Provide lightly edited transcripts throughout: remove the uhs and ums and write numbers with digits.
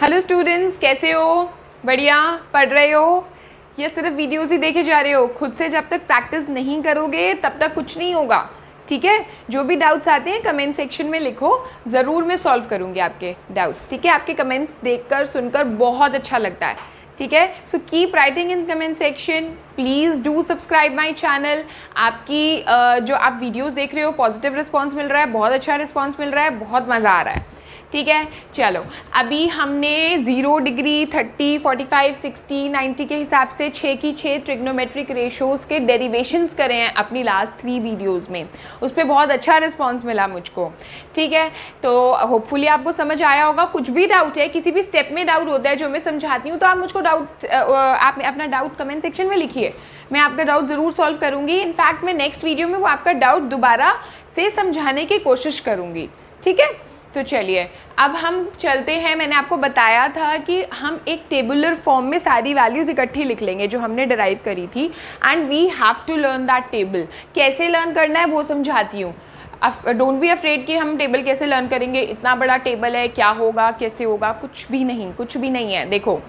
Hello students, कैसे हो? बढ़िया पढ़ रहे हो या सिर्फ वीडियोस ही देखे जा रहे हो? खुद से जब तक प्रैक्टिस नहीं करोगे तब तक कुछ नहीं होगा, ठीक है? जो भी डाउट्स आते हैं कमेंट सेक्शन में लिखो, ज़रूर मैं सॉल्व करूँगी आपके डाउट्स, ठीक है? आपके कमेंट्स देखकर सुनकर बहुत अच्छा लगता है, ठीक है? So keep writing in comment section, please do subscribe my channel. आपकी जो आप वीडियोज़ देख रहे हो पॉजिटिव रिस्पॉन्स मिल रहा है, बहुत अच्छा रिस्पॉन्स मिल रहा है, बहुत मज़ा आ रहा है, ठीक है? चलो, अभी हमने 0 डिग्री 30 45 60 90 के हिसाब से 6 की 6 ट्रिग्नोमेट्रिक रेशोज़ के डेरिवेशंस करे हैं अपनी लास्ट 3 वीडियोज़ में। उस पर बहुत अच्छा रिस्पॉन्स मिला मुझको, ठीक है? तो होपफुली आपको समझ आया होगा। कुछ भी डाउट है, किसी भी स्टेप में डाउट होता है जो मैं समझाती हूँ, तो आप मुझको आप अपना डाउट कमेंट सेक्शन में लिखिए, मैं आपका डाउट ज़रूर सॉल्व करूँगी। इनफैक्ट मैं नेक्स्ट वीडियो में वो आपका डाउट दोबारा से समझाने की कोशिश करूँगी, ठीक है? तो चलिए अब हम चलते हैं। मैंने आपको बताया था कि हम एक टेबुलर फॉर्म में सारी वैल्यूज़ इकट्ठी लिख लेंगे जो हमने डिराइव करी थी, and we have to learn that table. कैसे लर्न करना है वो समझाती हूँ। डोंट बी अफ्रेड कि हम टेबल कैसे लर्न करेंगे, इतना बड़ा टेबल है, क्या होगा, कैसे होगा, कुछ भी नहीं है। देखो,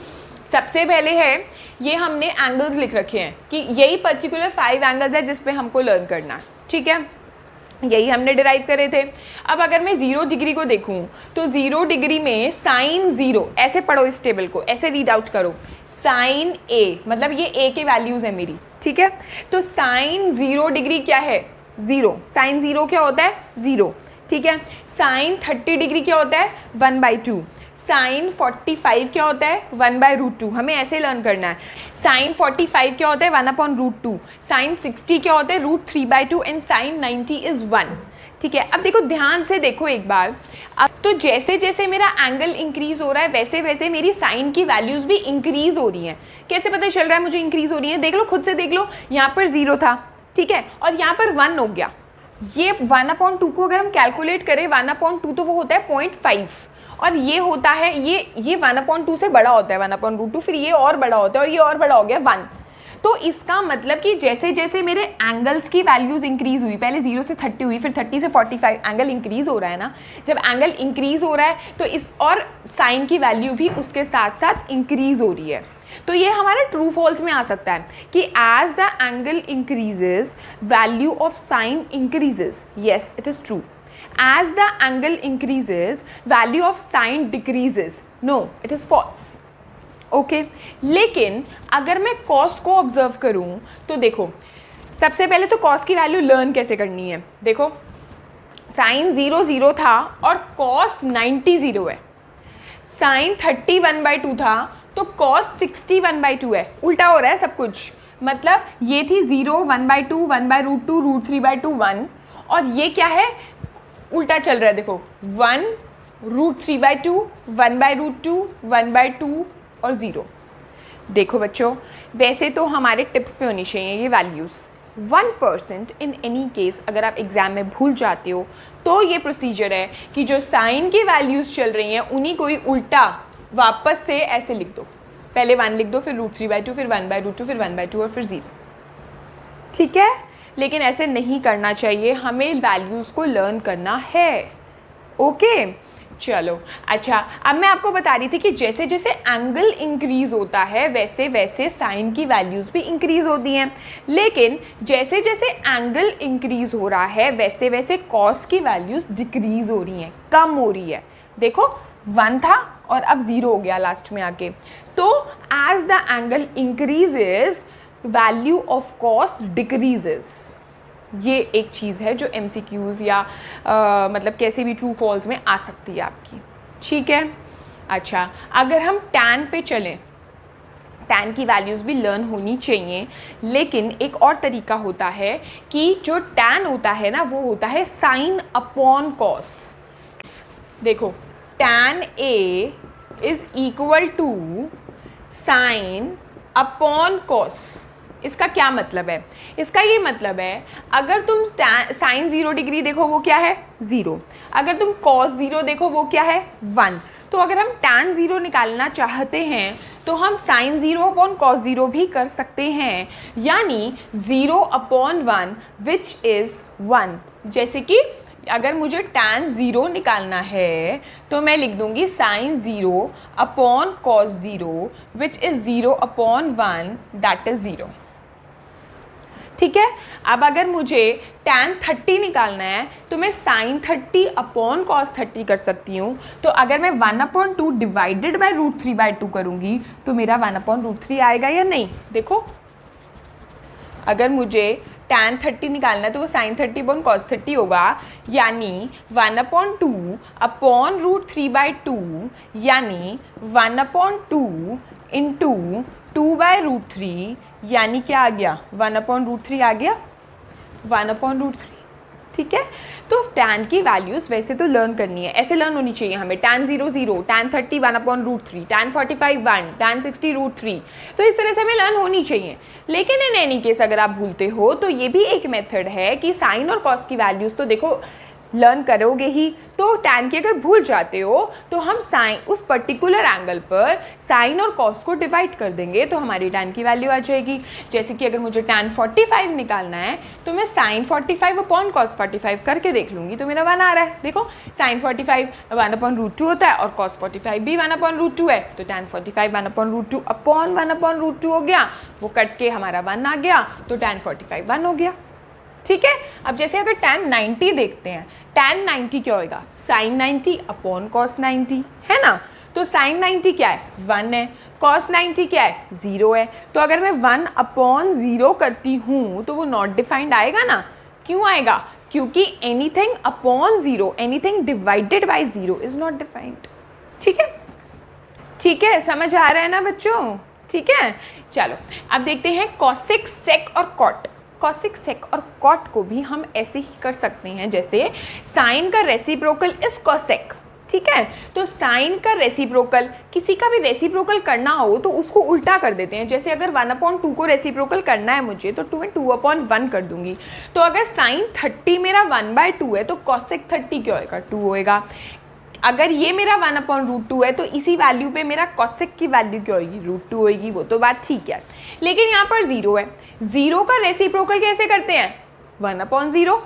सबसे पहले है ये हमने एंगल्स लिख रखे हैं कि यही पर्टिकुलर 5 एंगल्स है जिस पे हमको लर्न करना है, ठीक है? यही हमने डिराइव करे थे। अब अगर मैं 0 डिग्री को देखूं तो 0 डिग्री में साइन 0, ऐसे पढ़ो इस टेबल को, ऐसे रीड आउट करो, साइन ए, मतलब ये ए के वैल्यूज़ है मेरी, ठीक है? तो साइन 0 डिग्री क्या है? 0। साइन 0 क्या होता है? 0, ठीक है? साइन 30 डिग्री क्या होता है? 1/2। साइन 45 क्या होता है? 1/√2। हमें ऐसे लर्न करना है। साइन 45 क्या होता है? 1/√2। साइन 60 क्या होता है? √3/2 एंड साइन 90 इज़ 1, ठीक है? अब देखो, ध्यान से देखो एक बार। अब तो जैसे जैसे मेरा एंगल इंक्रीज़ हो रहा है वैसे वैसे मेरी साइन की वैल्यूज़ भी इंक्रीज़ हो रही हैं। कैसे पता चल रहा है मुझे इंक्रीज़ हो रही है? देख लो, खुद से देख लो। यहाँ पर 0 था, ठीक है, और यहाँ पर 1 हो गया। ये 1/2 को अगर हम कैलकुलेट करें, 1/2 तो वो होता है 0.5, और ये होता है, ये 1/2 से बड़ा होता है 1/√2, फिर ये और बड़ा होता है और ये और बड़ा हो गया 1। तो इसका मतलब कि जैसे जैसे मेरे एंगल्स की वैल्यूज़ इंक्रीज़ हुई, पहले 0 से 30 हुई, फिर 30 से 45, एंगल इंक्रीज़ हो रहा है ना। जब एंगल इंक्रीज़ हो रहा है तो इस और साइन की वैल्यू भी उसके साथ साथ इंक्रीज़ हो रही है। तो ये हमारे ट्रू फॉल्स में आ सकता है कि as the angle increases value of sine increases. Yes, it is true. As the angle increases, value of sine decreases. No, it is false. Okay? लेकिन अगर मैं cos को ऑब्जर्व करूँ तो देखो, सबसे पहले तो cos की वैल्यू लर्न कैसे करनी है। देखो, साइन 0 था और cos 90 0 है। साइन 30 1/2 था तो cos 60 1/2 है। उल्टा हो रहा है सब कुछ, मतलब ये थी 0 1/2 1/√2 √3/2 1, और ये क्या है? उल्टा चल रहा है। देखो, 1 √3/2 1/√2 1/2 और 0। देखो बच्चों, वैसे तो हमारे टिप्स पे होनी चाहिए ये वैल्यूज़। 1% इन एनी केस अगर आप एग्ज़ाम में भूल जाते हो तो ये प्रोसीजर है कि जो साइन की वैल्यूज़ चल रही हैं उन्हीं को ही उल्टा वापस से ऐसे लिख दो। पहले 1 लिख दो, फिर √3/2, फिर 1/√2, फिर 1/2 और फिर 0, ठीक है? लेकिन ऐसे नहीं करना चाहिए, हमें वैल्यूज़ को लर्न करना है। ओके, चलो। अच्छा, अब मैं आपको बता रही थी कि जैसे जैसे एंगल इंक्रीज़ होता है वैसे वैसे साइन की वैल्यूज़ भी इंक्रीज़ होती हैं, लेकिन जैसे जैसे एंगल इंक्रीज़ हो रहा है वैसे वैसे कॉस की वैल्यूज़ डिक्रीज़ हो रही हैं, कम हो रही है। देखो, 1 था और अब 0 हो गया लास्ट में आके। तो as the angle increases value of cos decreases. ये एक चीज़ है जो MCQs या मतलब कैसे भी ट्रू फॉल्स में आ सकती है आपकी, ठीक है? अच्छा, अगर हम टैन पे चलें, टैन की वैल्यूज़ भी लर्न होनी चाहिए, लेकिन एक और तरीका होता है कि जो टैन होता है ना वो होता है साइन अपॉन कॉस। देखो, tan A is equal to sine upon cos. इसका क्या मतलब है? इसका ये मतलब है, अगर तुम साइन 0 डिग्री देखो वो क्या है? 0। अगर तुम कॉस 0 देखो वो क्या है? 1। तो अगर हम टैन 0 निकालना चाहते हैं तो हम साइन 0 अपॉन कॉस 0 भी कर सकते हैं, यानी 0/1 विच इज़ 1। जैसे कि अगर मुझे tan 0 निकालना है तो मैं लिख दूंगी sin 0 upon cos 0 which is 0 upon 1 that is 0। ठीक है, अब अगर मुझे tan 30 निकालना है तो मैं sin 30 अपॉन cos 30 कर सकती हूँ। तो अगर मैं 1/2 डिवाइडेड बाई √3/2 करूँगी तो मेरा 1/√3 आएगा या नहीं? देखो, अगर मुझे tan 30 निकालना है तो वो sin 30 अपॉन cos 30 होगा, यानी 1/2 अपॉन √3/2 यानी 1/2 इंटू 2/√3 यानी क्या आ गया? 1/√3 आ गया, 1/√3। ठीक है, तो tan की वैल्यूज़ वैसे तो लर्न करनी है, ऐसे लर्न होनी चाहिए हमें। tan 0 0, tan 30 1/√3, tan 45 1, tan 60 √3, तो इस तरह से हमें लर्न होनी चाहिए। लेकिन इन एनी केस अगर आप भूलते हो तो ये भी एक मेथड है कि साइन और कॉस की वैल्यूज़ तो देखो लर्न करोगे ही, तो tan की अगर भूल जाते हो तो हम साइन उस पर्टिकुलर एंगल पर साइन और कॉस को डिवाइड कर देंगे तो हमारी tan की वैल्यू आ जाएगी। जैसे कि अगर मुझे tan 45 निकालना है तो मैं sin 45 अपॉन cos 45 करके देख लूँगी तो मेरा 1 आ रहा है। देखो, sin 45 1/√2 होता है और cos 45 भी 1/√2 है, तो tan 45 1/√2 अपॉन 1/√2 हो गया, वो कट के हमारा 1 आ गया, तो tan 45 1 हो गया। ठीक है, अब जैसे अगर tan 90 देखते हैं, tan 90 क्या होगा? sin 90 अपॉन cos 90, है ना? तो sin 90 क्या है? 1 है, cos 90 क्या है? 0 है। तो अगर मैं 1/0 करती हूँ तो वो नॉट डिफाइंड आएगा ना? क्यों आएगा? क्योंकि anything upon 0, anything divided by 0 is not defined. ठीक है, ठीक है, समझ आ रहा है ना बच्चों? ठीक है, चलो अब देखते हैं cosec, sec और cot। कॉसिक, सेक और कॉट को भी हम ऐसे ही कर सकते हैं जैसे साइन का रेसिप्रोकल इज कॉसेक। ठीक है, तो साइन का रेसिप्रोकल, किसी का भी रेसिप्रोकल करना हो तो उसको उल्टा कर देते हैं। जैसे अगर 1/2 को रेसिप्रोकल करना है मुझे तो मैं 2/1 कर दूंगी। तो अगर साइन 30 मेरा 1/2 है तो कॉसेक 30 क्या होएगा? 2 होएगा। अगर ये मेरा 1/√2 है तो इसी वैल्यू पे मेरा कॉसेक की वैल्यू क्या होगी? √2 होगी। वो तो बात ठीक है, लेकिन यहाँ पर 0 है। 0 का रेसिप्रोकल कैसे करते हैं? 1/0,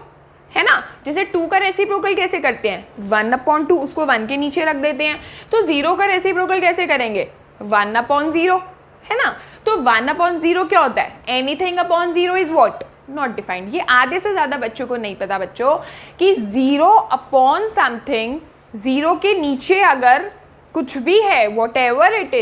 है ना? जैसे 2 का रेसिप्रोकल कैसे करते हैं? 1/2, उसको 1 के नीचे रख देते हैं। तो 0 का रेसिप्रोकल कैसे करेंगे? 1/0, है ना? तो 1/0 क्या होता है? Anything upon 0 is what? Not defined. ये आधे से ज़्यादा बच्चों को नहीं पता बच्चों कि 0 अपॉन समथिंग, 0 के नीचे अगर कुछ भी है, what ever it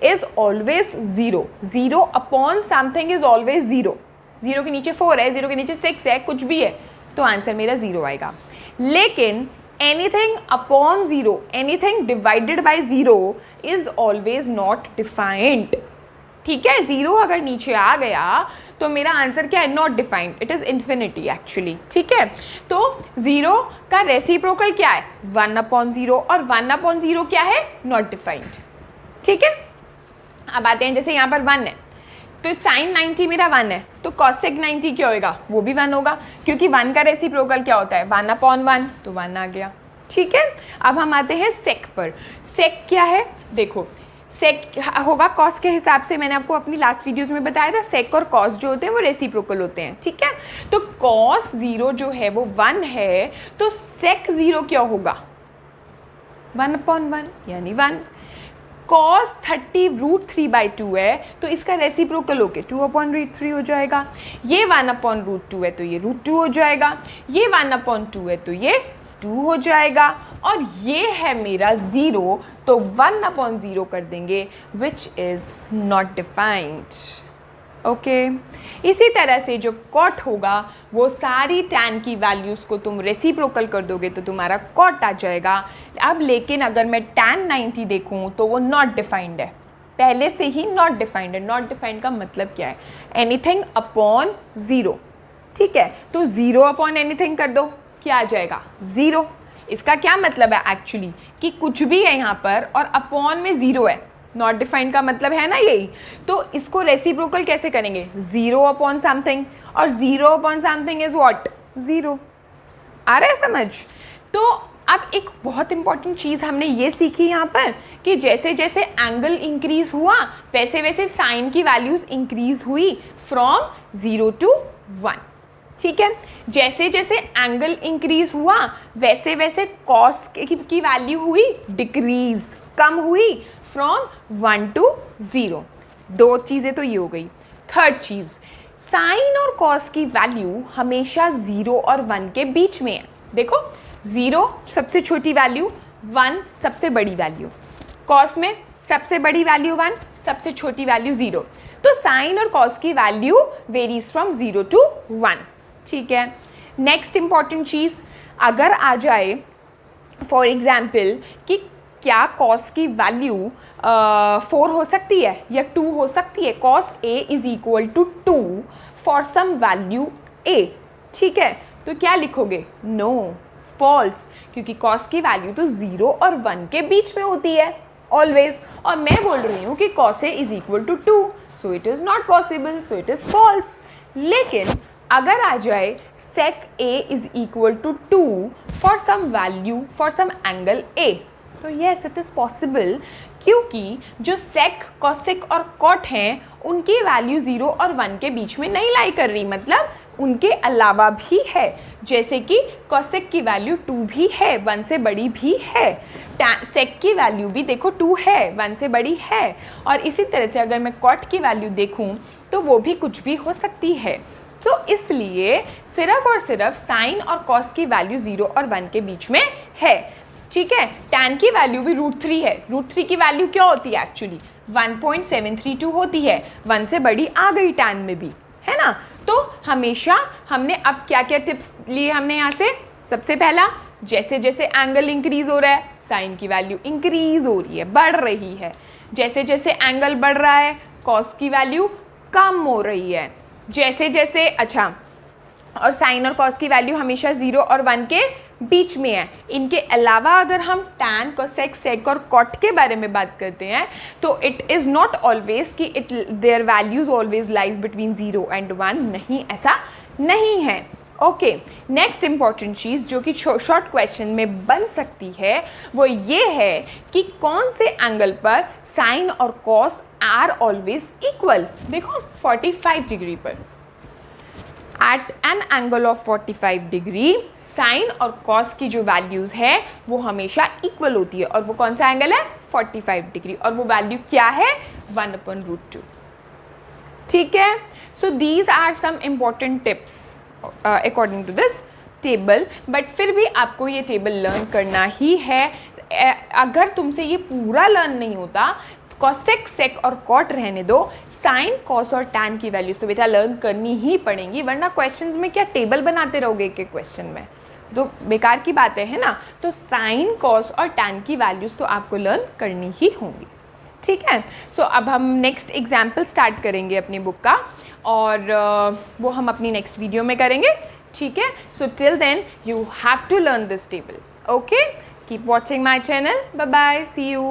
is always 0। 0 upon something is always 0। 0 के नीचे 4 है, 0 के नीचे 6 है, कुछ भी है, तो आंसर मेरा 0 आएगा। लेकिन anything upon 0, anything divided by 0 is always not defined. ठीक है, 0 अगर नीचे आ गया तो मेरा आंसर क्या है? Not defined, it is infinity actually. ठीक है, तो 0 का रेसिप्रोकल क्या है? 1/0, और 1/0 क्या है? Not defined. ठीक है, अब आते हैं, जैसे यहाँ पर 1 है तो साइन 90 मेरा 1 है, तो कॉसेक 90 क्या होएगा? वो भी 1 होगा, क्योंकि 1 का रेसिप्रोकल क्या होता है? 1/1, तो 1 आ गया। ठीक है, अब हम आते हैं सेक पर। सेक क्या है? देखो, सेक होगा कॉस के हिसाब से, मैंने आपको अपनी लास्ट वीडियोस में बताया था, सेक और कॉस जो होते हैं वो रेसिप्रोकल होते हैं। ठीक है, तो कॉस 0 जो है वो 1 है, तो सेक 0 क्या होगा? 1/1 यानी 1। कॉस 30 √3/2 है, तो इसका रेसिप्रोकल होके 2/√3 हो जाएगा। ये 1/√2 है तो ये √2 हो जाएगा। ये 1/2 है तो ये 2 हो जाएगा, और ये है मेरा 0, तो 1/0 कर देंगे, which is not defined. Okay, इसी तरह से जो कॉट होगा वो सारी tan की वैल्यूज़ को तुम रेसिप्रोकल कर दोगे तो तुम्हारा कॉट आ जाएगा। अब लेकिन अगर मैं tan 90 देखूँ तो वो नॉट डिफाइंड है, पहले से ही नॉट डिफाइंड है। नॉट डिफाइंड का मतलब क्या है? Anything upon 0। ठीक है, तो 0 अपॉन एनीथिंग कर दो, क्या आ जाएगा? 0। इसका क्या मतलब है एक्चुअली? कि कुछ भी है यहाँ पर और अपॉन में 0 है। नॉट डिफाइंड का मतलब है ना यही। तो इसको रेसिप्रोकल कैसे करेंगे? 0 अपॉन समथिंग, और 0 अपॉन समथिंग इज व्हाट? 0। आ रहा है समझ? तो अब एक बहुत इंपॉर्टेंट चीज़ हमने ये सीखी यहाँ पर कि जैसे जैसे एंगल इंक्रीज हुआ वैसे वैसे साइन की वैल्यूज इंक्रीज हुई फ्रॉम 0 to 1। ठीक है। जैसे जैसे एंगल इंक्रीज हुआ वैसे वैसे कॉस की वैल्यू हुई डिक्रीज, कम हुई फ्रॉम 1 to 0। दो चीज़ें तो ये हो गई। थर्ड चीज़, साइन और कॉस की वैल्यू हमेशा 0 और 1 के बीच में है। देखो 0 सबसे छोटी वैल्यू, 1 सबसे बड़ी वैल्यू। कॉस में सबसे बड़ी वैल्यू 1, सबसे छोटी वैल्यू 0। तो साइन और कॉस की वैल्यू वेरीज फ्रॉम 0 to 1। ठीक है। नेक्स्ट इंपॉर्टेंट चीज़, अगर आ जाए फॉर एग्जाम्पल कि क्या कॉस की वैल्यू 4 हो सकती है या 2 हो सकती है, cos A is equal to 2 for some value A. ठीक है, तो क्या लिखोगे? नो, फॉल्स, क्योंकि कॉस की वैल्यू तो 0 और 1 के बीच में होती है ऑलवेज। और मैं बोल रही हूँ कि cos A is equal to 2, so it is not possible, so it is false. लेकिन अगर आ जाए sec A is equal to 2 for some value for some angle A, तो येस इट इज़ पॉसिबल, क्योंकि जो सेक, कॉसेक और cot हैं उनकी वैल्यू 0 और 1 के बीच में नहीं लाई कर रही, मतलब उनके अलावा भी है। जैसे कि कॉसेक की वैल्यू 2 भी है, 1 से बड़ी भी है। सेक की वैल्यू भी देखो 2 है, 1 से बड़ी है। और इसी तरह से अगर मैं कॉट की वैल्यू देखूं तो वो भी कुछ भी हो सकती है। तो इसलिए सिर्फ और सिर्फ साइन और कॉस की वैल्यू 0 और 1 के बीच में है। ठीक है। टैन की वैल्यू भी √3 है। √3 की वैल्यू क्या होती है एक्चुअली? 1.732 होती है, 1 से बड़ी आ गई टैन में भी, है ना। तो हमेशा हमने अब क्या क्या टिप्स लिए हमने यहाँ से? सबसे पहला, जैसे जैसे एंगल इंक्रीज हो रहा है साइन की वैल्यू इंक्रीज हो रही है, बढ़ रही है। जैसे जैसे एंगल बढ़ रहा है कॉस की वैल्यू कम हो रही है। जैसे जैसे और साइन और कॉस की वैल्यू हमेशा 0 और 1 के बीच में है। इनके अलावा अगर हम टैन, कोसेक, सेक और कॉट के बारे में बात करते हैं तो इट इज़ नॉट ऑलवेज कि there values always lies between 0 and 1, नहीं, ऐसा नहीं है। ओके, नेक्स्ट इंपॉर्टेंट चीज़ जो कि शॉर्ट क्वेश्चन में बन सकती है वो ये है कि कौन से एंगल पर साइन और कॉस आर ऑलवेज इक्वल। देखो 45 डिग्री पर, at an angle of 45 degree sine और कॉस की जो वैल्यूज़ है वो हमेशा इक्वल होती है। और वो कौन सा एंगल है? 45 डिग्री। और वो वैल्यू क्या है? 1/√2। ठीक है। So these are some important tips according to this table. But फिर भी आपको ये टेबल लर्न करना ही है। अगर तुमसे ये पूरा लर्न नहीं होता, कॉसेक, सेक और कॉट रहने दो, साइन, कॉस और टैन की वैल्यूज तो बेटा लर्न करनी ही पड़ेंगी, वरना क्वेश्चंस में क्या टेबल बनाते रहोगे एक एक क्वेश्चन में, तो बेकार की बात है ना। तो साइन, कॉस और टैन की वैल्यूज तो आपको लर्न करनी ही होंगी। ठीक है। सो अब हम नेक्स्ट एग्जाम्पल स्टार्ट करेंगे अपनी बुक का, और वो हम अपनी नेक्स्ट वीडियो में करेंगे। ठीक है। So till then you have to learn this table. Okay, keep watching my channel. Bye bye, see you.